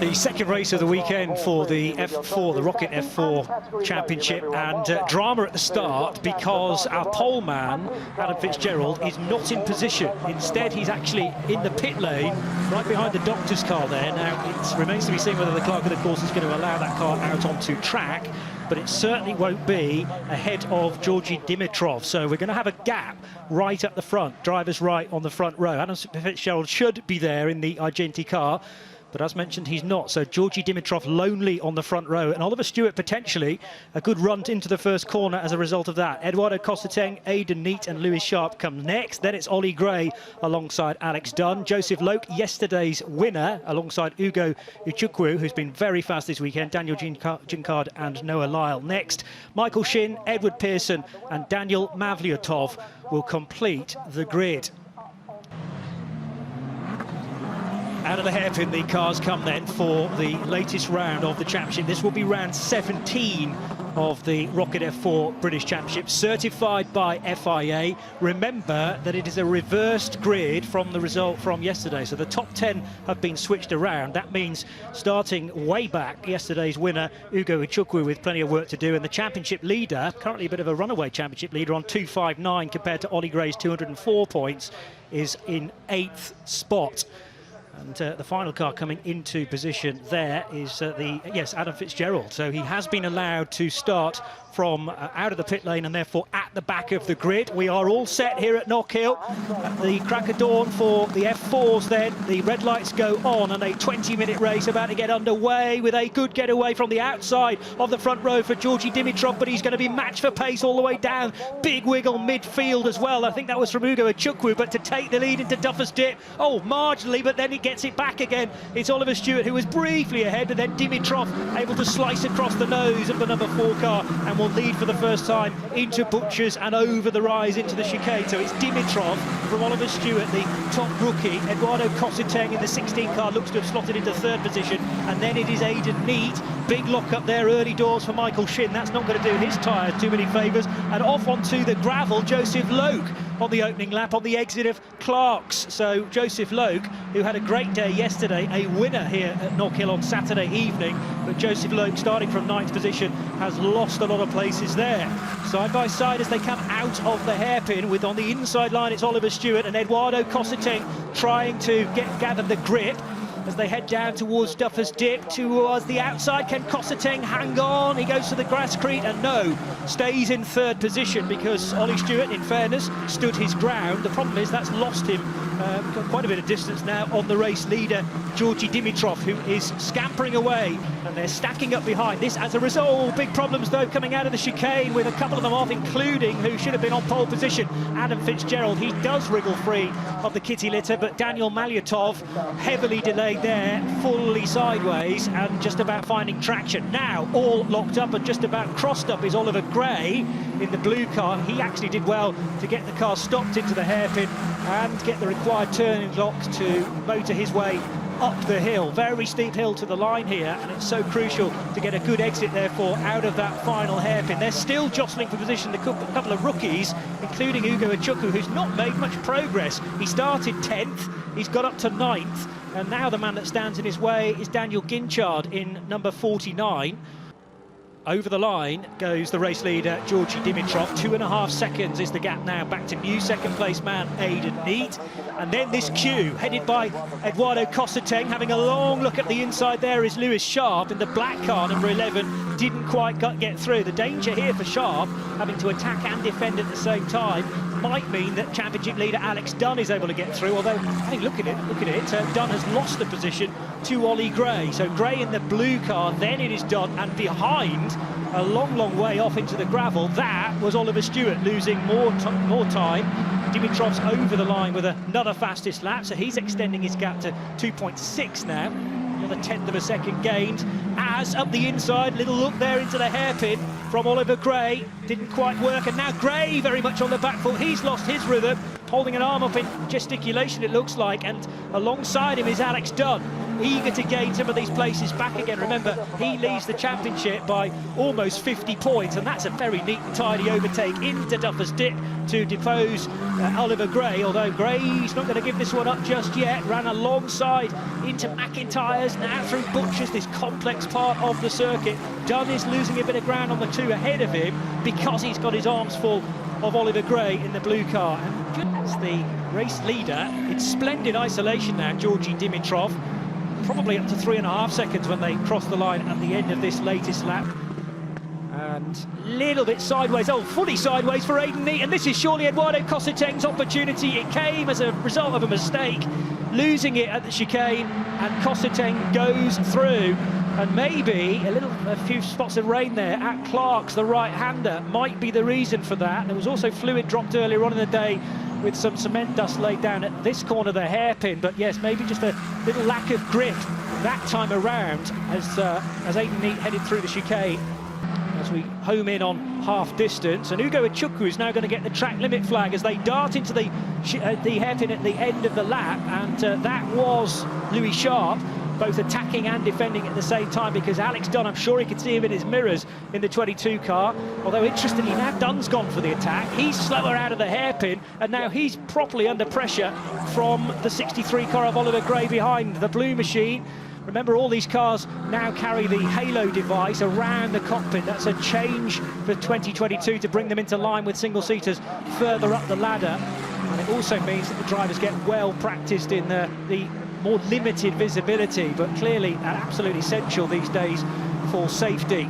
The second race of the weekend for the F4, the ROKiT F4 Championship, and drama at the start because our pole man, Adam Fitzgerald, is not in position. Instead, he's actually in the pit lane, right behind the doctor's car there. Now, it remains to be seen whether the clerk of the course is going to allow that car out onto track, but it certainly won't be ahead of Georgi Dimitrov. So we're going to have a gap right up the front, driver's right on the front row. Adam Fitzgerald should be there in the Argenti car, but as mentioned, he's not. So Georgi Dimitrov lonely on the front row, and Oliver Stewart potentially a good run into the first corner as a result of that. Eduardo Cosseteng, Aidan Neate and Lewis Sharp come next. Then it's Ollie Gray alongside Alex Dunn. Joseph Loke, yesterday's winner, alongside Ugo Uchukwu, who's been very fast this weekend. Daniel Jinkard and Noah Lyle next. Michael Shin, Edward Pearson and Daniel Mavlyotov will complete the grid. Out of the hairpin, the cars come then for the latest round of the championship. This will be round 17 of the ROKiT F4 British Championship, certified by FIA. Remember that it is a reversed grid from the result from yesterday. So the top 10 have been switched around. That means starting way back, yesterday's winner, Ugo Uchukwu, with plenty of work to do. And the championship leader, currently a bit of a runaway championship leader on 259 compared to Ollie Gray's 204 points, is in 8th spot. And the final car coming into position there is Adam Fitzgerald. So he has been allowed to start from out of the pit lane and therefore at the back of the grid. We are all set here at Knockhill. At the crack of dawn for the F4s then. The red lights go on and a 20-minute race about to get underway with a good getaway from the outside of the front row for Georgi Dimitrov, but he's going to be matched for pace all the way down. Big wiggle midfield as well. I think that was from Ugo Uchukwu, but to take the lead into Duffers Dip, marginally, but then he gets it back again. It's Oliver Stewart who was briefly ahead, and then Dimitrov able to slice across the nose of the number 4 car and will lead for the first time into Butchers and over the rise into the chicane. So it's Dimitrov from Oliver Stewart, the top rookie. Eduardo Cosseteng in the 16 car looks to have slotted into 3rd position, and then it is Aidan Neate. Big lock up there early doors for Michael Shin. That's not going to do his tyres too many favours. And off onto the gravel, Joseph Loke on the opening lap on the exit of Clark's. So Joseph Loke, who had a great day yesterday, a winner here at Knockhill on Saturday evening, but Joseph Loke, starting from 9th position, has lost a lot of places there. Side by side as they come out of the hairpin, with on the inside line it's Oliver Stewart and Eduardo Cosseteng trying to gather the grip as they head down towards Duffers Dip, towards the outside. Can Cosseteng hang on? He goes to the grasscrete and no, stays in 3rd position because Ollie Stewart, in fairness, stood his ground. The problem is that's lost him quite a bit of distance now on the race leader, Georgi Dimitrov, who is scampering away, and they're stacking up behind this as a result. Big problems though coming out of the chicane, with a couple of them off, including who should have been on pole position, Adam Fitzgerald. He does wriggle free of the kitty litter, but Daniel Mavlyotov heavily delayed there, fully sideways and just about finding traction. Now all locked up and just about crossed up is Oliver Gray in the blue car. He actually did well to get the car stopped into the hairpin and get the required turning locks to motor his way up the hill. Very steep hill to the line here, and it's so crucial to get a good exit therefore out of that final hairpin. They're still jostling for position, a couple of rookies, including Ugo Uchukwu, who's not made much progress. He started 10th, he's got up to 9th, and now the man that stands in his way is Daniel Ginchard in number 49. Over the line goes the race leader, Georgi Dimitrov. 2.5 seconds is the gap now back to new 2nd place man, Aidan Neate. And then this queue, headed by Eduardo Cosseteng, having a long look at the inside there is Lewis Sharp in the black car, number 11, didn't quite get through. The danger here for Sharp, having to attack and defend at the same time, might mean that championship leader Alex Dunn is able to get through, although, I think, look at it, Dunn has lost the position to Ollie Gray. So Gray in the blue car, then it is Dunn, and behind, a long way off into the gravel, that was Oliver Stewart losing more time. Dimitrov's over the line with another fastest lap, so he's extending his gap to 2.6 now. Another 1/10 of a second gained. As up the inside, little look there into the hairpin from Oliver Gray, didn't quite work, and now Gray very much on the back foot. He's lost his rhythm, holding an arm up in gesticulation it looks like, and alongside him is Alex Dunn. eager to gain some of these places back again. Remember, he leads the championship by almost 50 points, and that's a very neat and tidy overtake into Duffer's Dip to depose Oliver Gray, although Gray's not going to give this one up just yet. Ran alongside into McIntyre's, now through Butcher's, this complex part of the circuit. Dunn is losing a bit of ground on the two ahead of him because he's got his arms full of Oliver Gray in the blue car. And as the race leader, it's splendid isolation now, Georgi Dimitrov. Probably up to 3.5 seconds when they cross the line at the end of this latest lap. And a little bit sideways, fully sideways for Aidan Neate, and this is surely Eduardo Cosseteng's opportunity. It came as a result of a mistake, losing it at the chicane, and Cosseteng goes through. And maybe a few spots of rain there at Clark's, the right-hander, might be the reason for that. There was also fluid dropped earlier on in the day with some cement dust laid down at this corner, the hairpin. But yes, maybe just a little lack of grip that time around as Aidan Neate headed through the chicane. As we home in on half distance, and Ugo Echukwu is now going to get the track limit flag as they dart into the hairpin at the end of the lap, and that was Louis Sharp, both attacking and defending at the same time, because Alex Dunn, I'm sure he could see him in his mirrors in the 22 car, although interestingly now Dunn's gone for the attack. He's slower out of the hairpin, and now he's properly under pressure from the 63 car of Oliver Gray behind the blue machine. Remember, all these cars now carry the halo device around the cockpit. That's a change for 2022 to bring them into line with single-seaters further up the ladder. And it also means that the drivers get well practiced in the more limited visibility, but clearly absolutely essential these days for safety.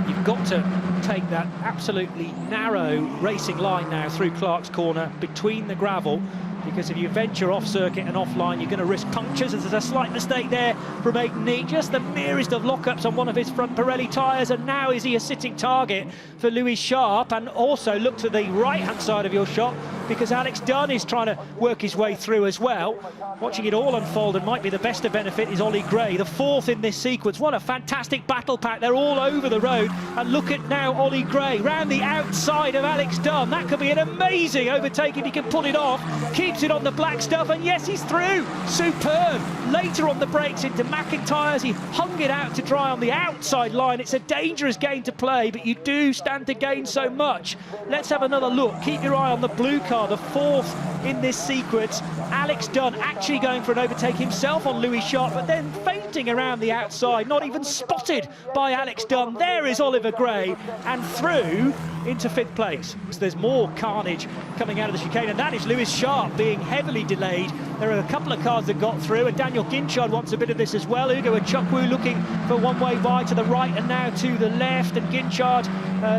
You've got to take that absolutely narrow racing line now through Clark's corner between the gravel, because if you venture off circuit and offline, you're going to risk punctures. There's a slight mistake there from Aidan Neate, just the merest of lockups on one of his front Pirelli tyres, and now is he a sitting target for Louis Sharp. And also look to the right-hand side of your shot, because Alex Dunn is trying to work his way through as well. Watching it all unfold, and might be the best of benefit, is Ollie Gray, the fourth in this sequence. What a fantastic battle pack. They're all over the road, and look at now Ollie Gray round the outside of Alex Dunn. That could be an amazing overtaking. He can pull it off, keeps it on the black stuff, and yes, he's through. Superb. Later on the brakes into McIntyre's. He hung it out to dry on the outside line. It's a dangerous game to play, but you do stand to gain so much. Let's have another look. Keep your eye on the blue car, the fourth in this sequence. Alex Dunn actually going for an overtake himself on Louis Sharp, but then feinting around the outside, not even spotted by Alex Dunn. There is Oliver Gray, and through into fifth place. So there's more carnage coming out of the chicane, and that is Louis Sharp being heavily delayed. There are a couple of cars that got through, and Daniel Ginchard wants a bit of this as well. Ugo Echukwu looking for one-way by to the right and now to the left, and Ginchard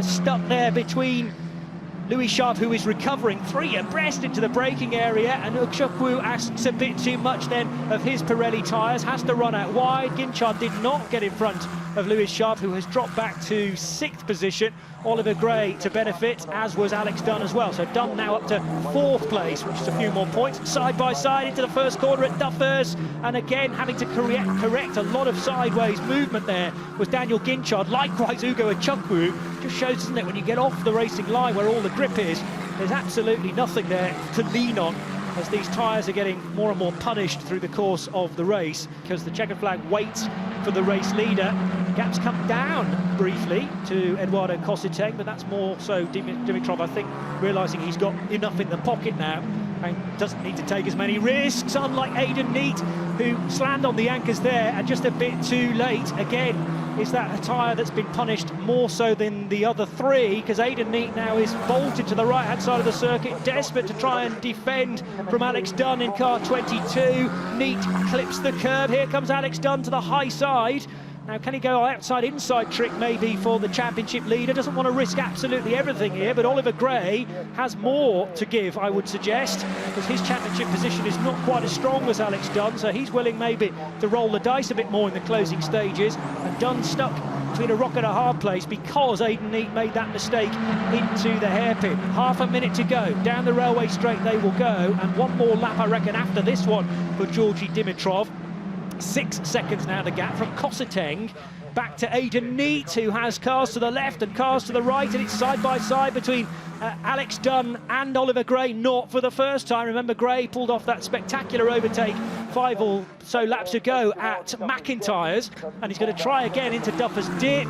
stuck there between Louis Sharp, who is recovering, three abreast into the braking area, and Echukwu asks a bit too much then of his Pirelli tyres, has to run out wide. Ginchard did not get in front of Louis Sharp, who has dropped back to 6th position. Oliver Gray to benefit, as was Alex Dunn as well. So Dunn now up to 4th place, which is a few more points. Side by side into the first corner at Duffers, and again having to correct a lot of sideways movement there was Daniel Ginchard. Likewise Ugo Echukwu. Just shows, doesn't it, when you get off the racing line where all the grip is, there's absolutely nothing there to lean on, as these tyres are getting more and more punished through the course of the race, because the checkered flag waits for the race leader. Gaps come down briefly to Eduardo Cosseteng, but that's more so Dimitrov, I think, realising he's got enough in the pocket now and doesn't need to take as many risks, unlike Aidan Neate, who slammed on the anchors there and just a bit too late. Again, is that a tyre that's been punished more so than the other three, because Aidan Neate now is bolted to the right-hand side of the circuit, desperate to try and defend from Alex Dunn in car 22. Neate clips the curb. Here comes Alex Dunn to the high side. Now, can he go outside-inside trick maybe for the championship leader? Doesn't want to risk absolutely everything here, but Oliver Gray has more to give, I would suggest, because his championship position is not quite as strong as Alex Dunn, so he's willing maybe to roll the dice a bit more in the closing stages. And Dunn stuck between a rock and a hard place because Aidan Neate made that mistake into the hairpin. Half a minute to go. Down the railway straight they will go, and one more lap, I reckon, after this one for Georgi Dimitrov. 6 seconds now the gap from Cosseteng back to Aidan Neate, who has cars to the left and cars to the right, and it's side by side between Alex Dunn and Oliver Gray, not for the first time. Remember, Gray pulled off that spectacular overtake 5 or so laps ago at McIntyre's, and he's going to try again into Duffer's Dip,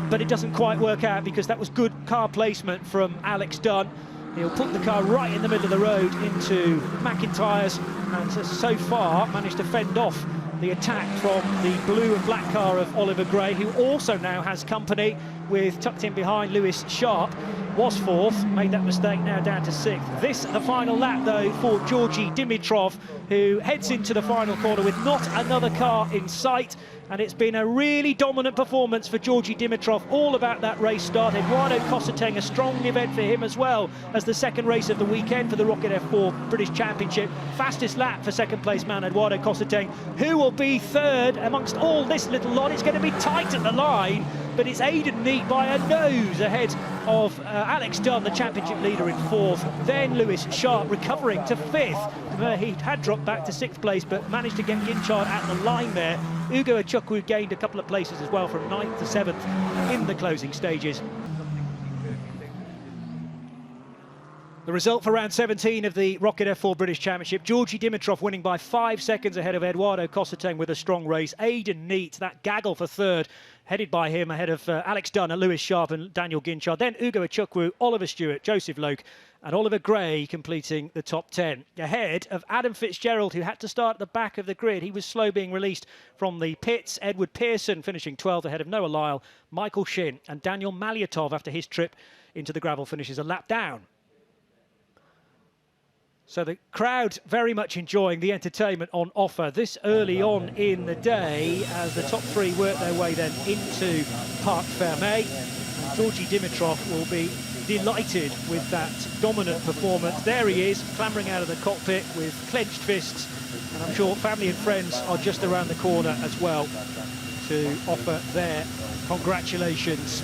but it doesn't quite work out because that was good car placement from Alex Dunn. He'll put the car right in the middle of the road into McIntyre's, and has so far managed to fend off the attack from the blue and black car of Oliver Gray, who also now has company with, tucked in behind, Lewis Sharp. Was 4th, made that mistake, now down to 6th. This, the final lap, though, for Georgi Dimitrov, who heads into the final corner with not another car in sight. And it's been a really dominant performance for Georgi Dimitrov, all about that race start. Eduardo Cosseteng, a strong event for him as well as the second race of the weekend for the ROKiT F4 British Championship. Fastest lap for second place man Eduardo Cosseteng, who will be 3rd amongst all this little lot. It's going to be tight at the line, but it's Aidan Neate by a nose ahead of Alex Dunn, the championship leader, in 4th. Then Lewis Sharp recovering to 5th. He had dropped back to 6th place, but managed to get Ginchard at the line there. Ugo Achukwu gained a couple of places as well, from 9th to 7th in the closing stages. The result for round 17 of the ROKiT F4 British Championship: Georgi Dimitrov winning by 5 seconds ahead of Eduardo Cosseteng with a strong race. Aidan Neate, that gaggle for 3rd, headed by him ahead of Alex Dunn and Lewis Sharp and Daniel Ginchard. Then Ugo Achukwu, Oliver Stewart, Joseph Loke and Oliver Gray completing the top 10. Ahead of Adam Fitzgerald, who had to start at the back of the grid. He was slow being released from the pits. Edward Pearson finishing 12th ahead of Noah Lyle, Michael Shin and Daniel Malyatov after his trip into the gravel finishes a lap down. So the crowd very much enjoying the entertainment on offer this early on in the day, as the top 3 work their way then into Parc Fermé. And Georgi Dimitrov will be delighted with that dominant performance. There he is, clambering out of the cockpit with clenched fists, and I'm sure family and friends are just around the corner as well to offer their congratulations.